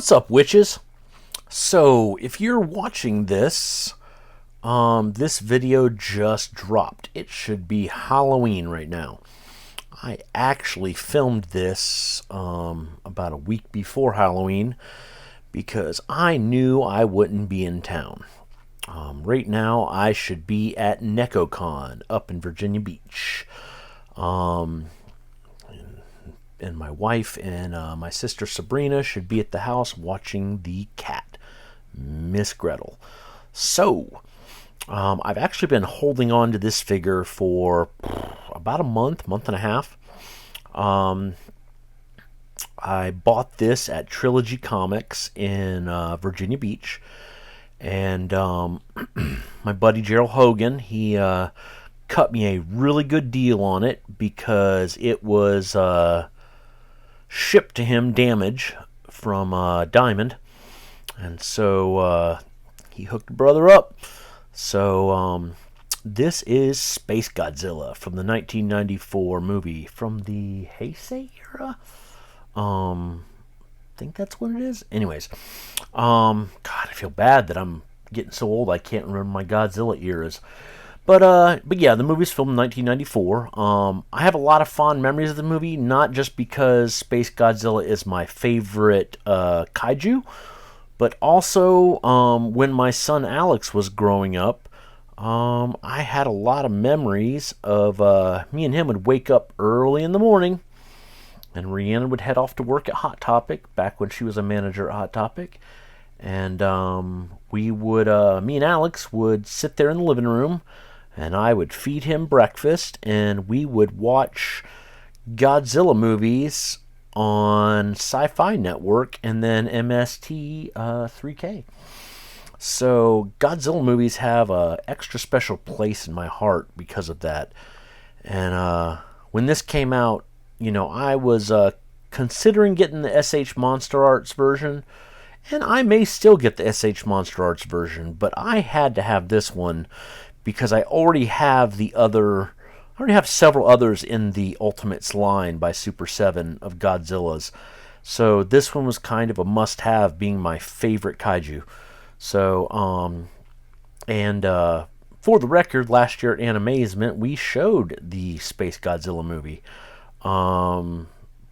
What's up, witches? So, if you're watching this, this video just dropped. It should be Halloween right now. I actually filmed this about a week before Halloween because I knew I wouldn't be in town. Right now, I should be at NecoCon up in Virginia Beach. And my wife and my sister Sabrina should be at the house watching the cat, Miss Gretel. So, I've actually been holding on to this figure for about a month and a half. I bought this at Trilogy Comics in Virginia Beach. And my buddy Gerald Hogan, he cut me a really good deal on it because it was shipped to him damaged from Diamond. And so he hooked the brother up. So this is SpaceGodzilla from the 1994 movie from the Heisei era. I think that's what it is. Anyways, God, I feel bad that I'm getting so old I can't remember my Godzilla eras. But yeah, the movie's filmed in 1994. I have a lot of fond memories of the movie, not just because SpaceGodzilla is my favorite kaiju, but also when my son Alex was growing up, I had a lot of memories of me and him would wake up early in the morning, and Rhiannon would head off to work at Hot Topic, back when she was a manager at Hot Topic. And we would, me and Alex would sit there in the living room, and I would feed him breakfast, and we would watch Godzilla movies on Sci-Fi Network and then MST 3K. So Godzilla movies have an extra special place in my heart because of that. And when this came out, you know, I was considering getting the SH Monster Arts version, and I may still get the SH Monster Arts version, but I had to have this one because I already have several others in the Ultimates line by Super7 of Godzillas. So this one was kind of a must-have, being my favorite kaiju. So, for the record, last year at Animazement, we showed the SpaceGodzilla movie.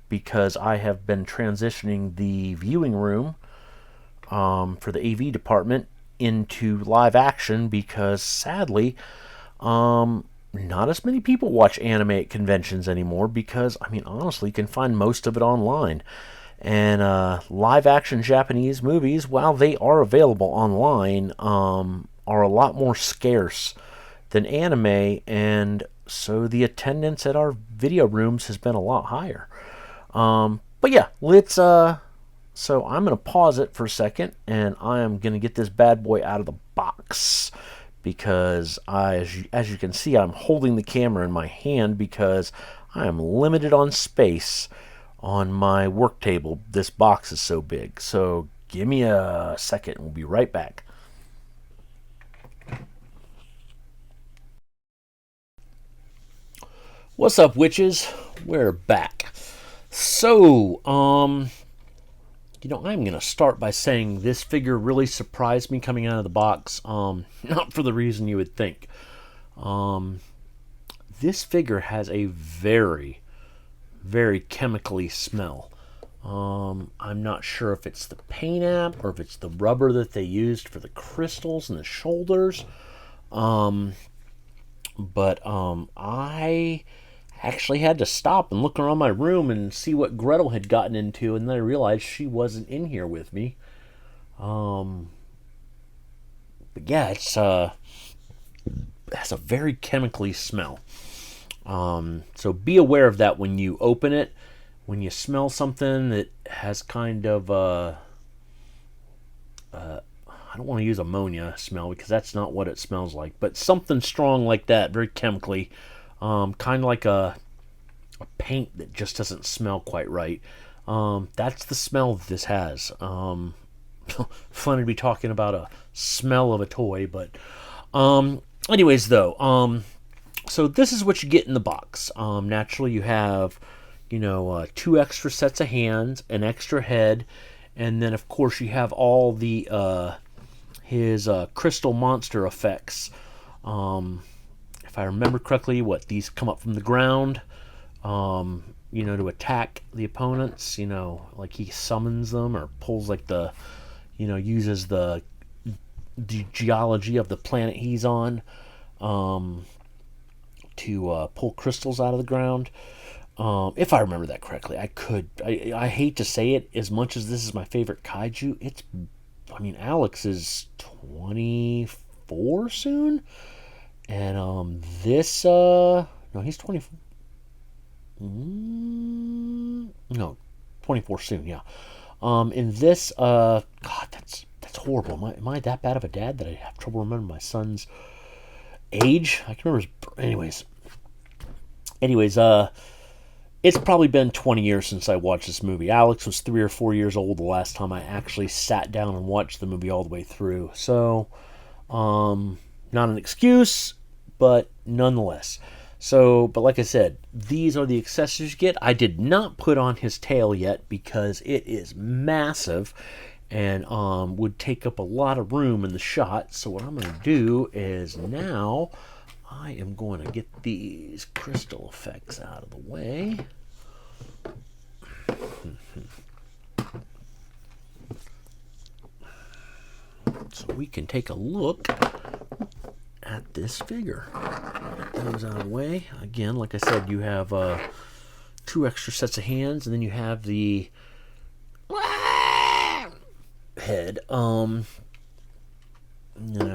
Because I have been transitioning the viewing room for the AV department into live action because, sadly, not as many people watch anime at conventions anymore because, I mean, honestly, you can find most of it online. And live action Japanese movies, while they are available online, are a lot more scarce than anime, and so the attendance at our video rooms has been a lot higher. But yeah, let's so I'm going to pause it for a second, and I am going to get this bad boy out of the box because as you can see, I'm holding the camera in my hand because I am limited on space on my work table. This box is so big. So give me a second, we'll be right back. What's up, witches? We're back. So, you know, I'm going to start by saying this figure really surprised me coming out of the box. Not for the reason you would think. This figure has a very, very chemically smell. I'm not sure if it's the paint app or if it's the rubber that they used for the crystals and the shoulders. But I actually had to stop and look around my room and see what Gretel had gotten into, and then I realized she wasn't in here with me. But yeah, it has a very chemically smell. So be aware of that when you open it. When you smell something that has kind of I don't want to use ammonia smell because that's not what it smells like, but something strong like that, very chemically. Kind of like a paint that just doesn't smell quite right. That's the smell that this has. Funny to be talking about a smell of a toy, but anyways, though, so this is what you get in the box. Naturally, you have, 2 extra sets of hands, an extra head, And then, of course, you have all the his crystal monster effects. If I remember correctly, these come up from the ground, to attack the opponents. Like he summons them or pulls uses the geology of the planet he's on to pull crystals out of the ground. If I remember that correctly, I hate to say it, as much as this is my favorite kaiju, Alex is 24 soon, and no, he's 24. No, 24 soon. Yeah. In this, God, that's horrible. Am I that bad of a dad that I have trouble remembering my son's age? I can remember his. Anyways, it's probably been 20 years since I watched this movie. Alex was 3 or 4 years old the last time I actually sat down and watched the movie all the way through. So, not an excuse, but nonetheless. So, but like I said, these are the accessories you get. I did not put on his tail yet because it is massive and would take up a lot of room in the shot. So what I'm going to do is now I am going to get these crystal effects out of the way. So we can take a look at this figure. Get those out of the way. Again, like I said, you have 2 extra sets of hands, and then you have the head. And then,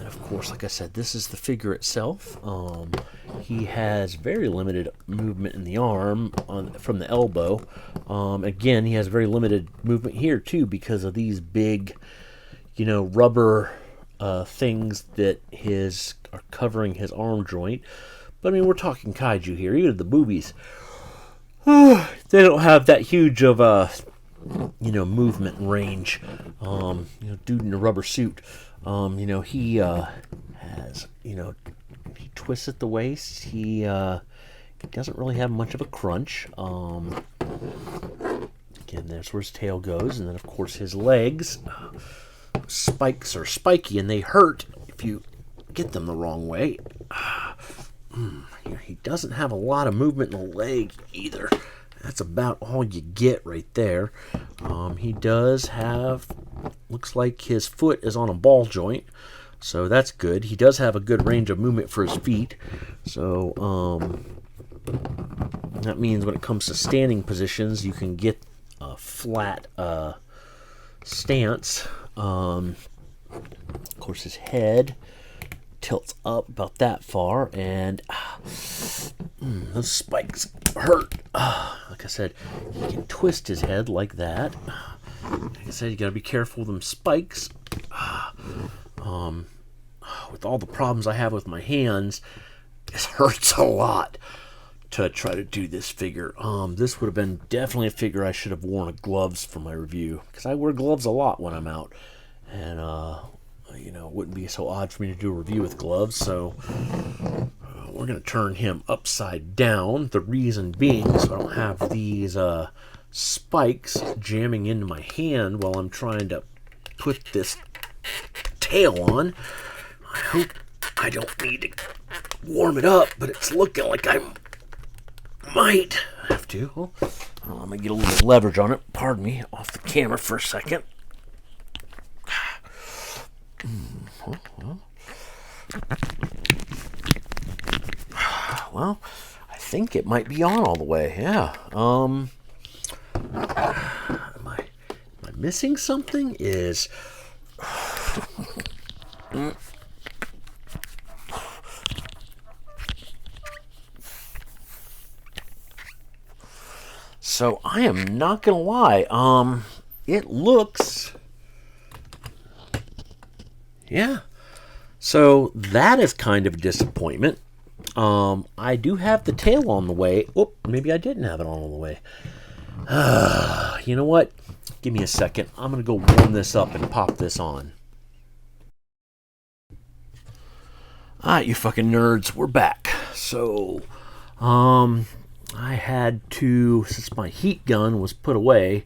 of course, like I said, this is the figure itself. He has very limited movement in the arm from the elbow. Again, he has very limited movement here, too, because of these big, rubber things that are covering his arm joint. But, we're talking kaiju here. Even the movies, they don't have that huge of a, movement range. Dude in a rubber suit. He has, he twists at the waist. He doesn't really have much of a crunch. Again, there's where his tail goes. And then, of course, his legs, spikes are spiky and they hurt if you get them the wrong way. He doesn't have a lot of movement in the leg either. That's about all you get right there. He does have, looks like his foot is on a ball joint, so that's good. He does have a good range of movement for his feet, so that means when it comes to standing positions, you can get a flat stance. Of course, his head tilts up about that far, and those spikes hurt. Like I said, you can twist his head like that. Like I said, you gotta be careful with them spikes. With all the problems I have with my hands, this hurts a lot to try to do this figure. This would have been definitely a figure I should have worn gloves for my review, because I wear gloves a lot when I'm out, and it wouldn't be so odd for me to do a review with gloves. So we're going to turn him upside down. The reason being, so I don't have these spikes jamming into my hand while I'm trying to put this tail on. I hope I don't need to warm it up, but it's looking like I might have to. Well, let me get a little leverage on it. Pardon me, off the camera for a second. Well, I think it might be on all the way. Yeah. Am I missing something? So I am not gonna lie. It looks. Yeah. So that is kind of a disappointment. I do have the tail on the way. Oh, maybe I didn't have it on all the way. You know what? Give me a second. I'm going to go warm this up and pop this on. Alright, you fucking nerds. We're back. So, I had to, since my heat gun was put away,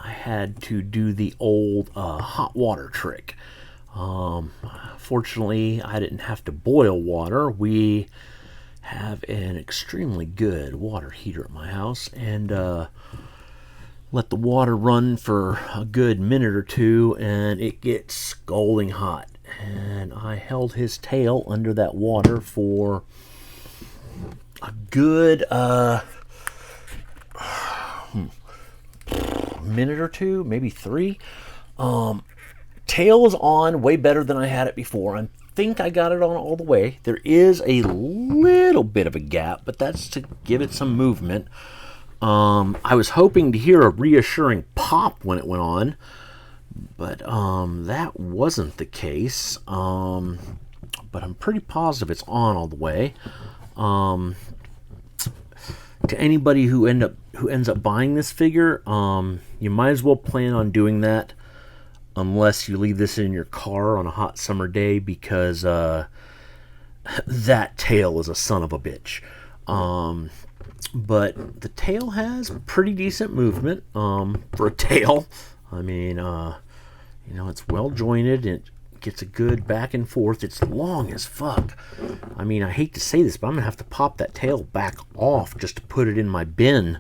I had to do the old hot water trick. Fortunately, I didn't have to boil water. We have an extremely good water heater at my house, and let the water run for a good minute or two, and it gets scalding hot. And I held his tail under that water for a good minute or two, maybe 3. Tail is on way better than I had it before. I think I got it on all the way. There is a little bit of a gap, but that's to give it some movement. I was hoping to hear a reassuring pop when it went on, but that wasn't the case. But I'm pretty positive it's on all the way. To anybody who ends up buying this figure, you might as well plan on doing that, unless you leave this in your car on a hot summer day, because that tail is a son of a bitch. But the tail has pretty decent movement for a tail. I mean, it's well jointed. It gets a good back and forth. It's long as fuck. I mean, I hate to say this, but I'm gonna have to pop that tail back off just to put it in my bin,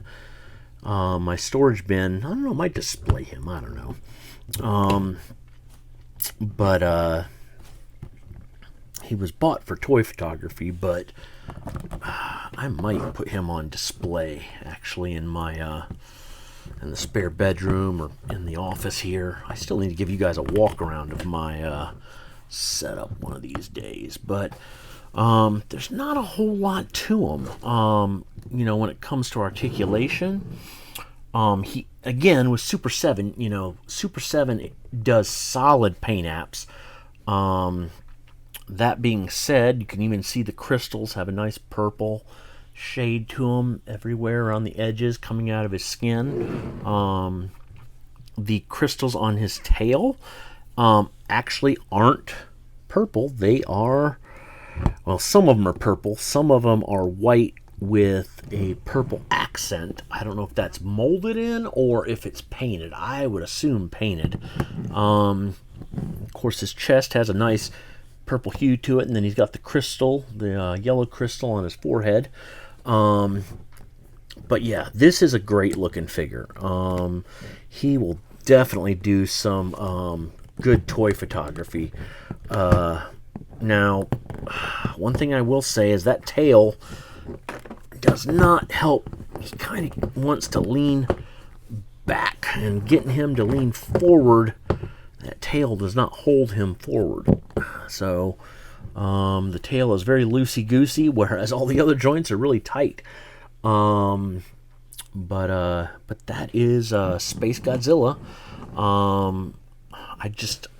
my storage bin. I don't know. I might display him. I don't know. But he was bought for toy photography, but I might put him on display actually in my in the spare bedroom or in the office here. I still need to give you guys a walk around of my setup one of these days, but there's not a whole lot to him. When it comes to articulation, he again with Super 7. Super 7 does solid paint apps. That being said, you can even see the crystals have a nice purple shade to them everywhere around the edges coming out of his skin. The crystals on his tail actually aren't purple. They are, well, some of them are purple. Some of them are white with a purple accent. I don't know if that's molded in or if it's painted. I would assume painted. Of course, his chest has a nice purple hue to it, and then he's got the crystal, the yellow crystal on his forehead. But yeah, this is a great looking figure. He will definitely do some good toy photography. Now, one thing I will say is that tail does not help. He kind of wants to lean back, and getting him to lean forward, that tail does not hold him forward. So the tail is very loosey-goosey, whereas all the other joints are really tight. But that is SpaceGodzilla.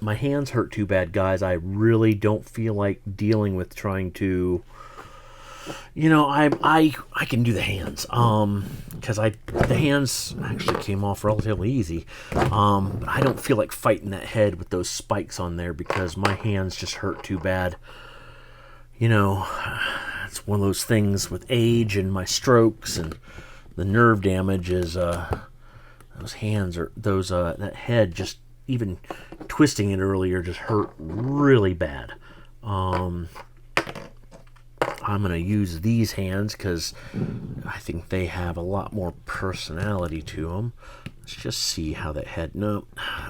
My hands hurt too bad, guys. I really don't feel like dealing with trying to, I can do the hands, because the hands actually came off relatively easy, but I don't feel like fighting that head with those spikes on there because my hands just hurt too bad. It's one of those things with age and my strokes and the nerve damage is those hands are that head, just even twisting it earlier just hurt really bad. I'm going to use these hands because I think they have a lot more personality to them. Let's just see how that head... No,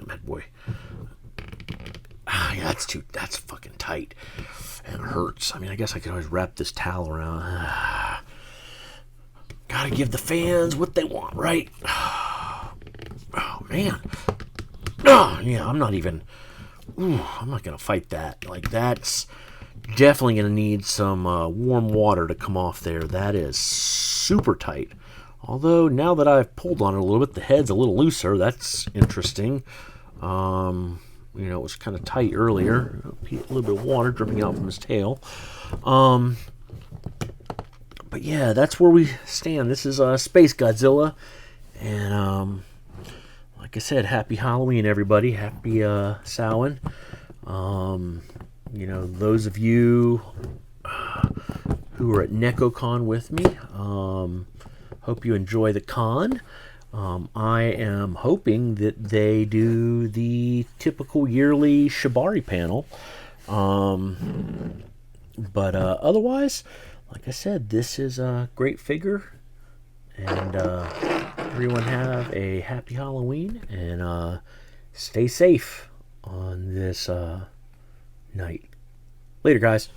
bad boy. Yeah, that's fucking tight. And it hurts. I mean, I guess I could always wrap this towel around. Gotta give the fans what they want, right? Oh, man. Oh, yeah, I'm not going to fight that. Like, that's definitely going to need some warm water to come off there. That is super tight. Although, now that I've pulled on it a little bit, the head's a little looser. That's interesting. It was kind of tight earlier. A little bit of water dripping out from his tail. But yeah, that's where we stand. This is SpaceGodzilla. And like I said, happy Halloween, everybody. Happy Samhain. Those of you who are at NecoCon with me, hope you enjoy the con. I am hoping that they do the typical yearly Shibari panel. But otherwise, like I said, this is a great figure. And everyone have a happy Halloween and stay safe on this night. Later, guys.